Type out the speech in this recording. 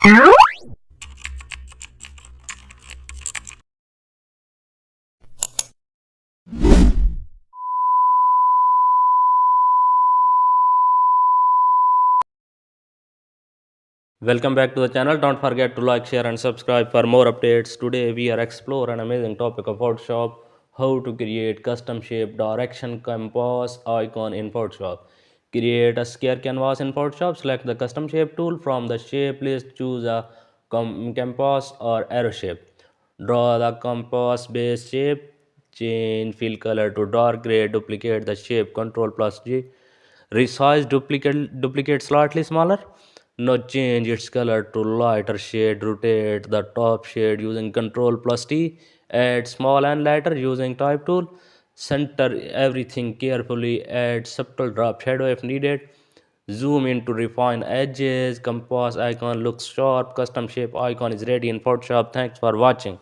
Welcome back to the channel. Don't forget to like, share and subscribe for more updates. Today we are explore an amazing topic of Photoshop, how to create custom shape direction compass icon in Photoshop. Create a square canvas in Photoshop. Select the custom shape tool from the shape list. Choose a compass or arrow shape. Draw the compass base shape. Change fill color to dark gray. Duplicate the shape. Ctrl plus G. Resize duplicate slightly smaller. Now change its color to lighter shade. Rotate the top shade using Ctrl plus T. Add small and lighter using type tool. Center everything carefully. Add subtle drop shadow if needed. Zoom in to refine edges. Compass icon looks sharp. Custom shape icon is ready in Photoshop. Thanks for watching.